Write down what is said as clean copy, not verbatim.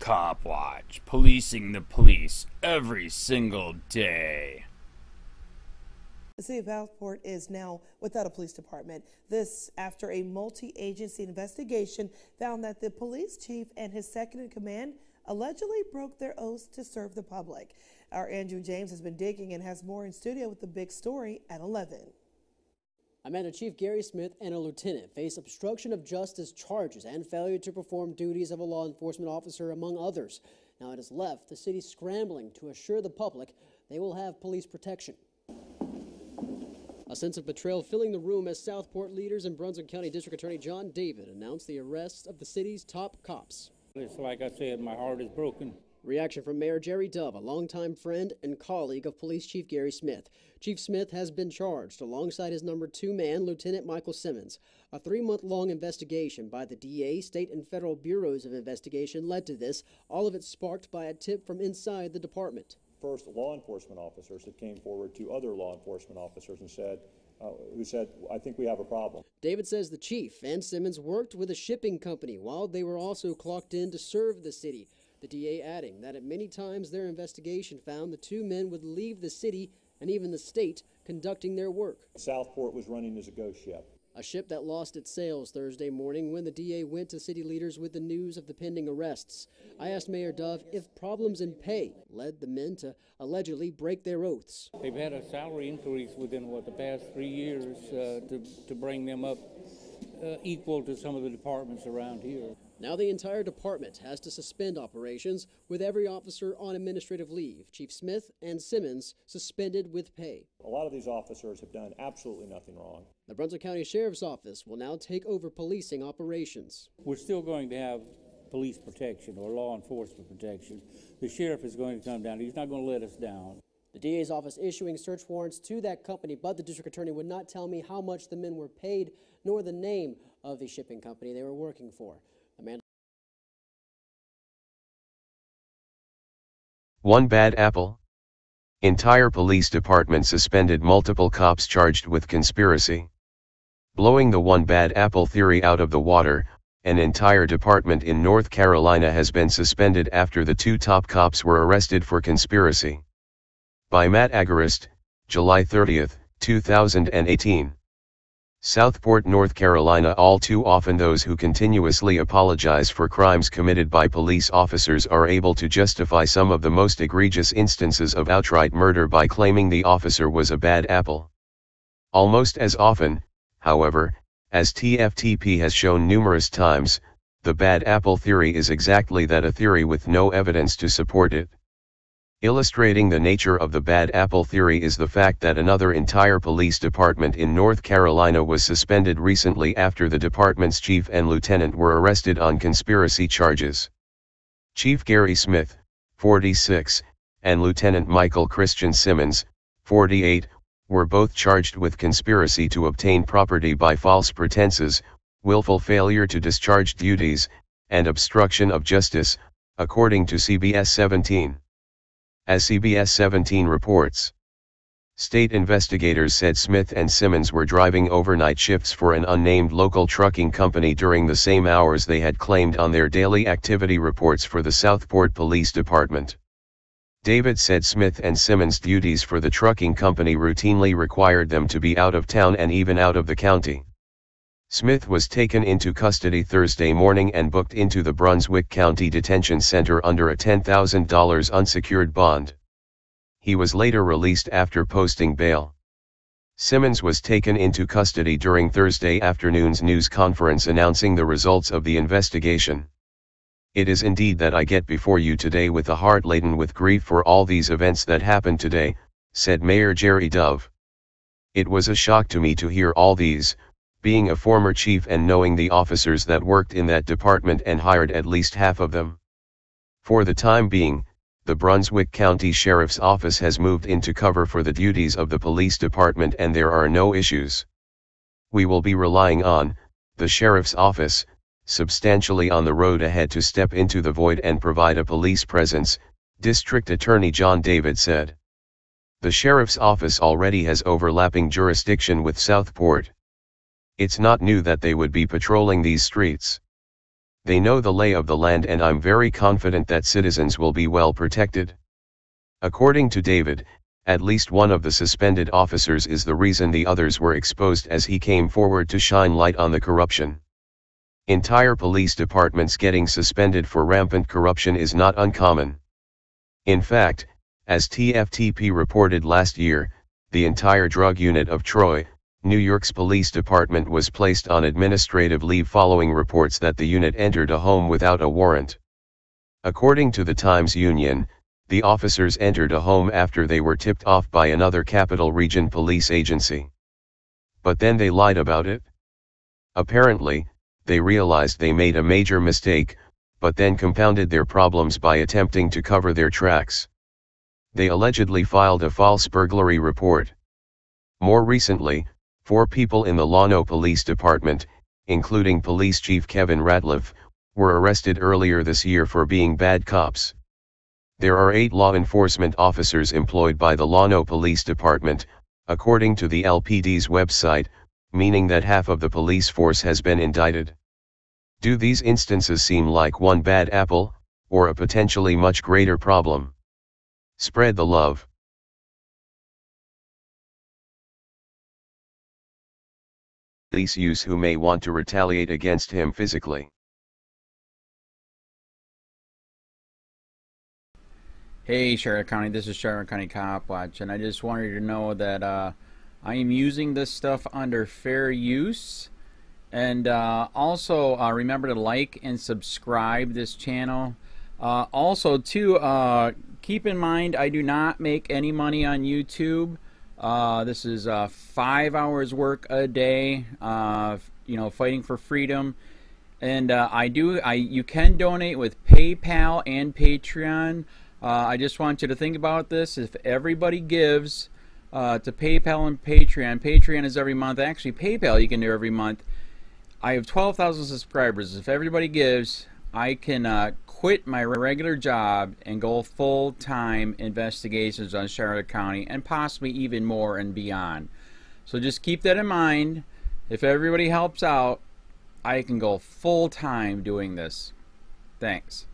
Cop Watch, policing the police every single day. The city of Southport is now without a police department. This after a multi-agency investigation found that the police chief and his second in command allegedly broke their oaths to serve the public. Our Andrew James has been digging and has more in studio with the big story at 11. Amanda, Chief Gary Smith and a lieutenant face obstruction of justice charges and failure to perform duties of a law enforcement officer, among others. Now it has left the city scrambling to assure the public they will have police protection. A sense of betrayal filling the room as Southport leaders and Brunswick County District Attorney John David announced the arrest of the city's top cops. It's like I said, my heart is broken. Reaction from Mayor Jerry Dove, a longtime friend and colleague of Police Chief Gary Smith. Chief Smith has been charged alongside his number 2 man, Lieutenant Michael Simmons. A 3-month-long investigation by the DA, state and federal bureaus of investigation led to this, all of it sparked by a tip from inside the department. First, law enforcement officers that came forward to other law enforcement officers and said, I think we have a problem. David says the chief and Simmons worked with a shipping company while they were also clocked in to serve the city. The DA adding that at many times their investigation found the 2 men would leave the city and even the state conducting their work. Southport was running as a ghost ship. A ship that lost its sails Thursday morning when the DA went to city leaders with the news of the pending arrests. I asked Mayor Dove if problems in pay led the men to allegedly break their oaths. They've had a salary increase within, the past 3 years to bring them up equal to some of the departments around here. Now the entire department has to suspend operations with every officer on administrative leave. Chief Smith and Simmons suspended with pay. A lot of these officers have done absolutely nothing wrong. The Brunswick County Sheriff's Office will now take over policing operations. We're still going to have police protection or law enforcement protection. The sheriff is going to come down. He's not going to let us down. The DA's office issuing search warrants to that company, but the district attorney would not tell me how much the men were paid nor the name of the shipping company they were working for. Amanda. One bad apple. Entire police department suspended, multiple cops charged with conspiracy. Blowing the one bad apple theory out of the water, an entire department in North Carolina has been suspended after the 2 top cops were arrested for conspiracy. By Matt Agarist, July 30, 2018. Southport, North Carolina. All too often those who continuously apologize for crimes committed by police officers are able to justify some of the most egregious instances of outright murder by claiming the officer was a bad apple. Almost as often, however, as TFTP has shown numerous times, the bad apple theory is exactly that, a theory with no evidence to support it. Illustrating the nature of the bad apple theory is the fact that another entire police department in North Carolina was suspended recently after the department's chief and lieutenant were arrested on conspiracy charges. Chief Gary Smith, 46, and Lieutenant Michael Christian Simmons, 48, were both charged with conspiracy to obtain property by false pretenses, willful failure to discharge duties, and obstruction of justice, according to CBS 17. As CBS 17 reports, state investigators said Smith and Simmons were driving overnight shifts for an unnamed local trucking company during the same hours they had claimed on their daily activity reports for the Southport Police Department. David said Smith and Simmons' duties for the trucking company routinely required them to be out of town and even out of the county. Smith was taken into custody Thursday morning and booked into the Brunswick County Detention Center under a $10,000 unsecured bond. He was later released after posting bail. Simmons was taken into custody during Thursday afternoon's news conference announcing the results of the investigation. It is indeed that I get before you today with a heart laden with grief for all these events that happened today, said Mayor Jerry Dove. It was a shock to me to hear all these, being a former chief and knowing the officers that worked in that department and hired at least half of them. For the time being, the Brunswick County Sheriff's Office has moved into cover for the duties of the police department and there are no issues. We will be relying on the Sheriff's Office substantially on the road ahead to step into the void and provide a police presence, District Attorney John David said. The Sheriff's Office already has overlapping jurisdiction with Southport. It's not new that they would be patrolling these streets. They know the lay of the land, and I'm very confident that citizens will be well protected. According to David, at least one of the suspended officers is the reason the others were exposed, as he came forward to shine light on the corruption. Entire police departments getting suspended for rampant corruption is not uncommon. In fact, as TFTP reported last year, the entire drug unit of Troy, New York's police department was placed on administrative leave following reports that the unit entered a home without a warrant. According to the Times-Union, the officers entered a home after they were tipped off by another Capital Region police agency. But then they lied about it. Apparently, they realized they made a major mistake, but then compounded their problems by attempting to cover their tracks. They allegedly filed a false burglary report. More recently, 4 people in the Llano Police Department, including Police Chief Kevin Ratliff, were arrested earlier this year for being bad cops. There are 8 law enforcement officers employed by the Llano Police Department, according to the LPD's website, meaning that half of the police force has been indicted. Do these instances seem like one bad apple, or a potentially much greater problem? Spread the love. Police use who may want to retaliate against him physically. Hey Charlotte County, this is Charlotte County Cop Watch, and I just wanted you to know that I am using this stuff under fair use. And also remember to like and subscribe this channel. Also too, keep in mind I do not make any money on YouTube. This is 5 hours work a day, you know, fighting for freedom. And you can donate with PayPal and Patreon. I just want you to think about this. If everybody gives to PayPal and Patreon, Patreon is every month. Actually, PayPal you can do every month. I have 12,000 subscribers. If everybody gives, I can quit my regular job and go full-time investigations on Charlotte County, and possibly even more and beyond. So just keep that in mind. If everybody helps out, I can go full-time doing this. Thanks.